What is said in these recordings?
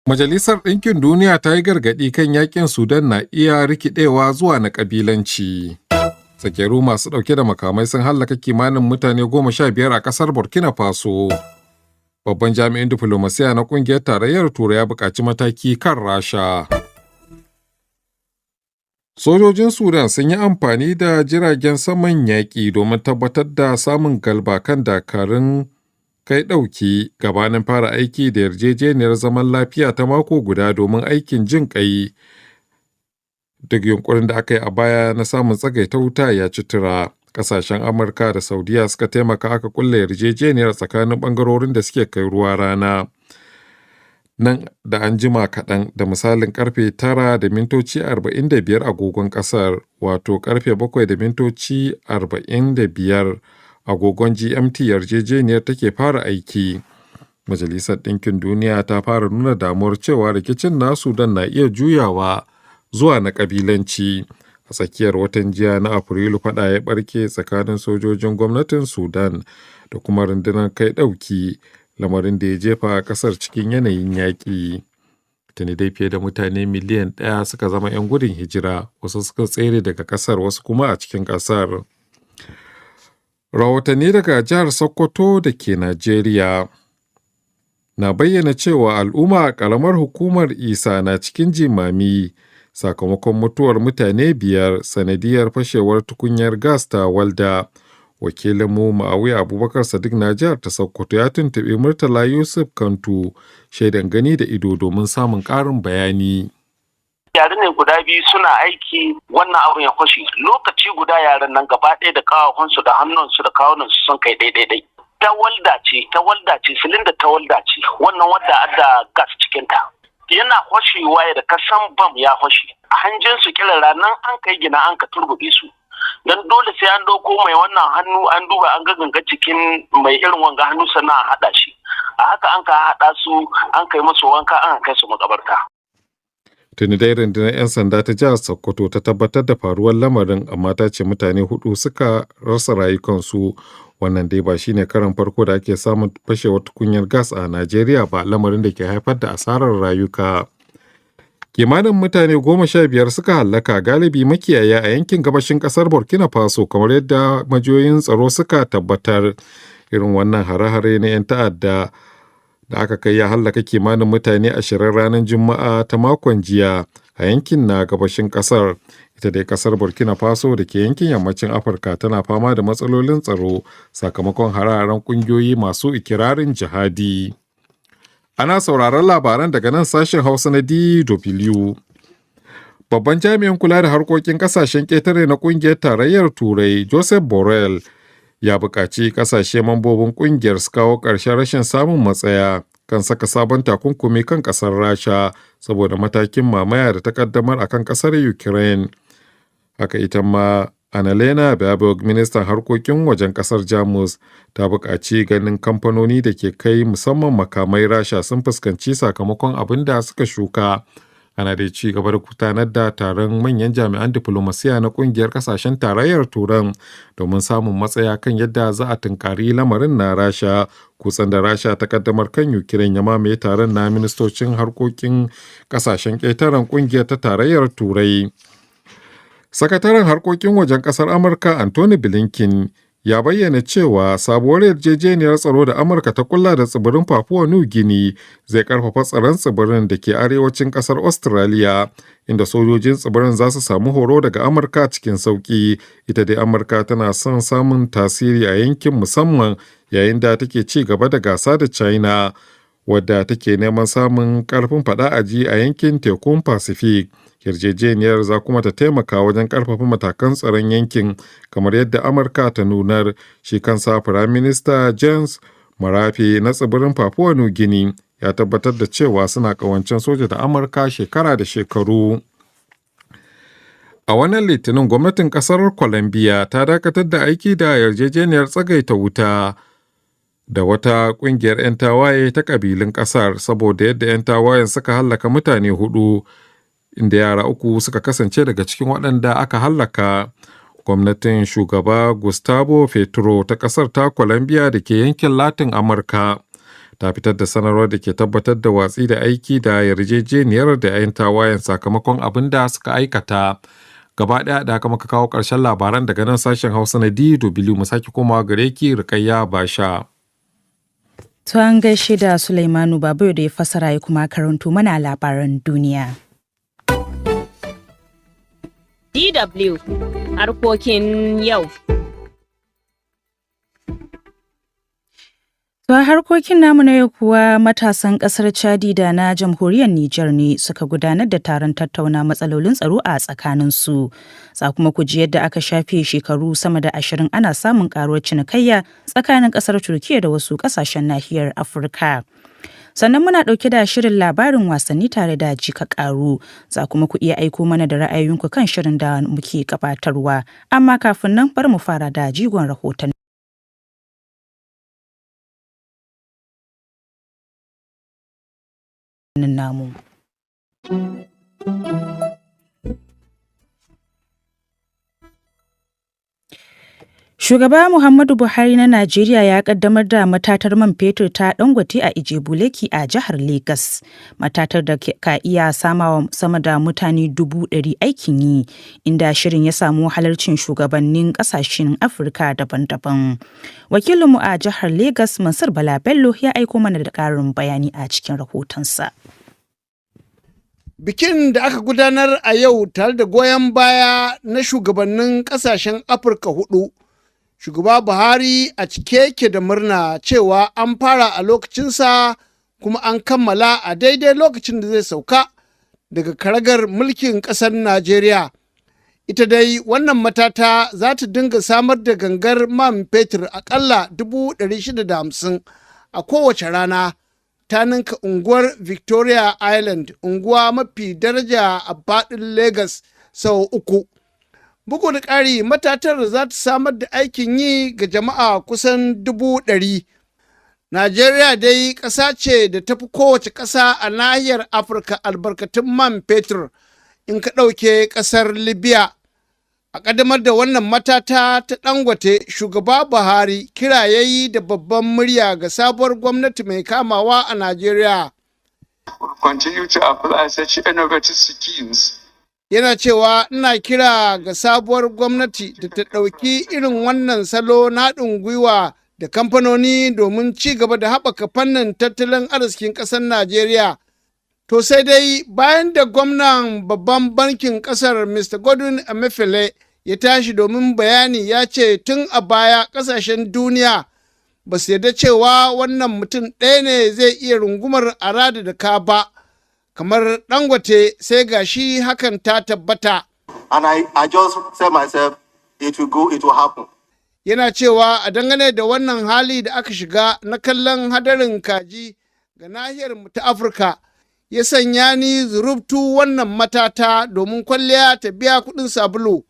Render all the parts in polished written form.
Majalisar Ɗinkin Duniya ta yi gargaɗi kan yakin Sudan na iya rikidewa zuwa na ƙabilanci. Tsageru masu ɗauke da makamai sun hallaka kimanin mutane 15 a ƙasar Burkina Faso. Babban jami'in diflomasiya na ƙungiyar tarayyar Turai ya buƙaci mataki kan Rasha. Sojojin Sudan sun yi amfani da jiragen saman yaƙi domin tabbatar da samun galba kan dakarun kai ɗauki gabanin fara aiki da yarjejeniyar zaman lafiya ta mako guda domin aikin jin ƙai. Duk yunkurin da aka yi a baya na samun tsagaita wuta ya ci tura. Ƙasashen Amurka da Saudiya suka taimaka aka kulle yarjejeniyar tsakanin ɓangarorin da suke kai ruwa rana. Nan da an jima kaɗan da misalin karfe 9:45 agogon ƙasar, wato karfe 7:45 agogon GMT yarjejeniyar take fara aiki. Majalisar Ɗinkin Duniya ta fara nuna damuwar cewa rikicin na Sudan na iya juyawa zuwa na ƙabilanci. A tsakiyar watan jiya na Afrilu faɗa ya ɓarke tsakanin sojojin gwamnatin Sudan da kuma rundunar kai ɗauki, lamarin da ya jefa ƙasar cikin yanayin yaƙi. Tuni dai fiye da mutane miliyan 1 suka zama 'yan gudun hijira, wasu suka tsere daga ƙasar, wasu kuma a cikin ƙasar. Rahotanni daga jihar Sokoto da ke Najeriya na bayyana cewa al'umma a ƙaramar hukumar Isa na cikin jimami sakamakon mutuwar mutane 5 sanadiyar fashewar tukunyar gas ta walda. Wakilinmu Ma'awiya Abubakar Sadiq na jihar ta Sokoto ya tuntuɓi Murtala Yusuf Kantu, shaidan gani da ido domin samun ƙarin bayani. Yaren ne guda biyu suna aiki, wannan abin ya kwashe lokaci guda, yaren nan gaba ɗaya da ƙafafunsu da hannunsu da kawunansu sun kai ɗaiɗaiɗai. Ta walda ce silinda ta walda ce, wannan wadda adda gas cikinta yana kwashewa da kasan bam ya kwashe a hanjinsu kirara nan an kai gina an ka turbuɗe su, don dole sai an ɗauko mai wannan hannu an duba an ga ganga cikin mai irin wanga hannu sannan a haɗa shi, a haka an ka haɗa su an kai musu wanka an kai su makabarta. Tuni dai rundunar 'yan sanda ta jihar Sokoto ta tabbatar da faruwar lamarin, amma ta ce mutane 4 suka rasa rayukansu. Wannan dai ba shine karan farko da ake samun fashewar tukunyar gas a Najeriya ba, lamarin da ke haifar da asarar rayuka. Kimanin mutane 15 suka hallaka, galibi makiyaya a yankin gabashin ƙasar Burkina Faso, kamar yadda majiyoyin tsaro suka tabbatar. Irin wannan hare-hare na 'yan ta'adda da aka kai ya hallaka kimanin mutane 20 ranar Juma'a ta makon jiya a yankin na gabashin kasar. Ita dai kasar Burkina Faso da ke yankin yammacin Afirka tana fama da matsalolin tsaro sakamakon hare-haren kungiyoyi masu ikirarin jihadi. Ana sauraron labaran daga nan sashen Hausa na DW. Babban jami'in kula da harkokin kasashen ƙetare na ƙungiyar tarayyar Turai, Joseph Borrell, ya buƙaci ƙasashe mambobin ƙungiyar su kawo ƙarshen rashin samun matsaya kan saka sabon takunkumi kan ƙasar Rasha saboda matakin mamaya da ta ƙaddamar a kan ƙasar Ukraine. Haka ita ma Annalena Baerbock, ministan harkokin wajen ƙasar Jamus, ta buƙaci ganin kamfanoni da ke kai musamman makamai Rasha sun fuskanci sakamakon abin da suka shuka. Ana da ci gaba da gudanar da taron manyan jami'an diflomasiya na kungiyar kasashen tarayyar Turan domin samun matsaya kan yadda za a tunkari lamarin na Rasha. Kusan da Rasha ta kaddamar kan Ukraine ya mamaye taron na ministocin harkokin kasashen ƙetaren kungiyar ta tarayyar Turai. Sakataren harkokin wajen ƙasar Amurka Anthony Blinken ya bayyana cewa sabuwar yarjejeniyar tsaro da Amurka ta kulla da tsibirin Papua New Guinea zai karfafa tsaron tsibirin da ke arewacin kasar Australia, inda sojojin tsibirin za su samu horo daga Amurka cikin sauƙi. Ita dai Amurka tana son samun tasiri a yankin, musamman yayin da take ci gaba da gasa da China, wadda take neman samun ƙarfin faɗa aji a yankin tekun Pacific. Yarjejeniyar za kuma ta taimaka wajen ƙarfafa matakan tsaron yankin, kamar yadda Amurka ta nunar. Shi kansa Firaminista James Marape na tsibirin Papua New Guinea ya tabbatar da cewa suna ƙawancen soja da Amurka shekara da shekaru. A wannan Litinin, gwamnatin ƙasar Colombia ta dakatar da aiki da yarjejeniyar tsagaita wuta da wata ƙungiyar 'yan tawaye ta ƙabilun ƙasar saboda yadda 'yan tawayen suka hallaka mutane 4, inda yara 3 suka kasance daga cikin waɗanda aka hallaka. Gwamnatin shugaba Gustavo Petro ta ƙasar ta Colombia da ke yankin Latin Amurka ta fitar da sanarwar da ke tabbatar da watsi da aiki da yarjejeniyar da 'yan tawayen sakamakon abin da suka aikata. Gaba ɗaya da haka muka kawo ƙarshen labaran daga nan sashen Hausa na DW, mu sake komawa gare ki Rukayya Basha. To an gaishe da Sulaimanu Babu da ya fasara ya kuma karanto mana labaran duniya. DW harkokin yau. To harkokin namu na yau kuwa matasan kasar Chadi da na jamhuriyar Nijar ne suka gudanar da taron tattauna matsalolin tsaro a tsakaninsu. Za kuma ku ji yadda aka shafe shekaru sama da 20 ana samun karuwar cinikayya tsakanin kasar Turkiyya da wasu kasashen nahiyar Afirka. Sannan muna ɗauke da shirin labarin wasanni tare da jika ƙaru. Za kuma ku iya aiko mana da ra'ayoyinku kan shirin da muke gabatarwa. Amma kafin nan bari mu fara da jigon rahoton. Namu. Shugaba Muhammadu Buhari na Najeriya ya kaddamar da matatar man fetur ta Dangote a Ijebu-Lekki a jihar Legas. Matatar da ka iya sama da mutane 100,000 aikin yi, inda shirin ya samu halarcin shugabannin kasashen Afirka daban-daban. Wakilinmu a jihar Legas, Mansur Bala Bello, ya aiko mana da ƙarin bayani a cikin rahotonsa. Bikin da aka gudanar a yau tare da goyon baya na shugabannin kasashen Afirka 4. Shugaba Buhari a cike yake da murna cewa an fara a lokacinsa kuma an kammala a daidai lokacin da zai sauka daga karagar mulkin ƙasar Najeriya. Ita dai wannan matata za ta dinga samar da gangar man fetur aƙalla 650,000 a kowace rana. Ta ninka unguwar Victoria Island, unguwa mafi daraja a faɗin Legas sau 3. Bugu da ƙari, matatar za ta samar da aikin yi ga jama'a kusan 100,000. Najeriya dai ƙasa ce da tafi kowace ƙasa a nahiyar Afirka albarkatun man fetur in ka ɗauke ƙasar Libya. A ƙaddamar da wannan matata ta Dangote, shugaba Buhari kira ya yi da babban murya ga sabuwar gwamnati mai kamawa a Najeriya. Yana cewa ina kira ga sabuwar gwamnati da ta ɗauki irin wannan salo na haɗin gwiwa da kamfanoni domin ci gaba da haɓaka fannin tattalin arzikin ƙasar Najeriya. To sai dai bayan da gwamnan babban bankin ƙasar Mr. Godwin Emefiele ya tashi domin bayani, ya ce tun a baya ƙasashen duniya ba su yarda cewa wannan mutum ɗaya ne zai iya rungumar arada da ka ba. Kamar Dangote, sai gashi hakan ta tabbata. And I just said myself, it will happen. Yana cewa a dangane da wannan hali da aka shiga na kallon hadarin kaji ga nahiyar mu ta Afirka, ya sanya ni zurubtu wannan matata domin kwalliya ta biya kuɗin sabulu.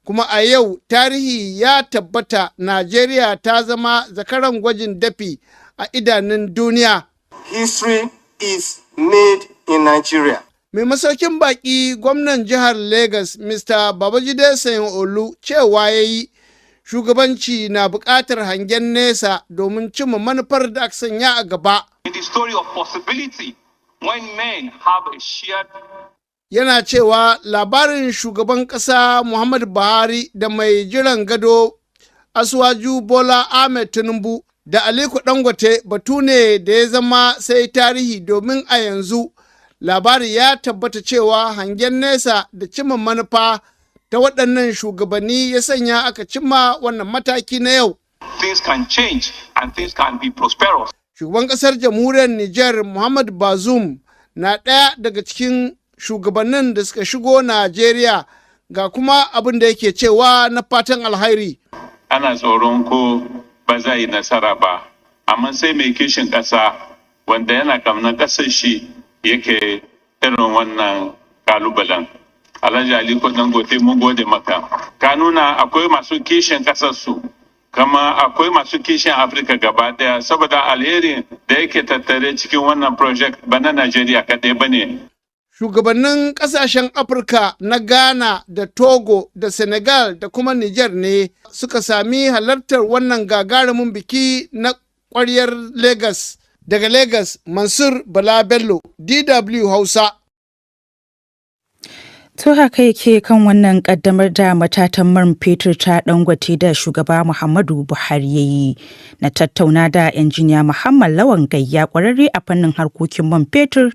Kuma a yau tarihi ya tabbata, Najeriya ta zama zakaran gwajin dafi a idanun duniya. History is made in Nigeria. Mai masaukin baki gwamnan jihar Legas, Mr. Babajide Sanwo-Olu, cewa ya yi shugabanci na buƙatar hangen nesa domin cimma manufar da aka sanya a gaba. In the story of possibility, when men have a shared. Yana cewa labarin shugaban ƙasa Muhammadu Buhari da mai jiran gado Asuwaju Bola Ahmed Tinubu da Aliko Dangote batu ne da ya zama sai tarihi, domin a yanzu labari ya tabbata cewa hangen nesa da cimma manufa ta waɗannan shugabanni ya sanya aka cimma wannan mataki na yau. Things can change and things can be prosperous. Shugaban ƙasar jamhuriyar Nijar Muhammad Bazoum na ɗaya daga cikin shugabannin da suka shigo Najeriya, ga kuma abin da yake cewa na fatan alhairi. Ana tsoron ko ba za yi nasara ba, amma sai mai kishin ƙasa wanda yana kamnar ƙasar shi yake irin wannan kalubalen. Alhaji Aliko Dangote, mun gode maka. Ka nuna akwai masu kishin ƙasar su, kama akwai masu kishin Afirka gaba ɗaya, saboda alheri da yake tattare cikin wannan project ba na Najeriya kaɗai ba ne. Shugabannin ƙasashen Afirka na Ghana da Togo da Senegal da kuma Niger ne suka sami halartar wannan gagarumin biki na ƙwaryar Legas. Daga Lagos, Mansur Bala Bello, DW Hausa. To haka yake kan wannan kaddamar da matatan man fetur ta Dangote da shugaba Muhammadu Buhari ya yi na tattauna da injiniya Muhammad Lawan Gayya kwararre a fannin harkokin man fetur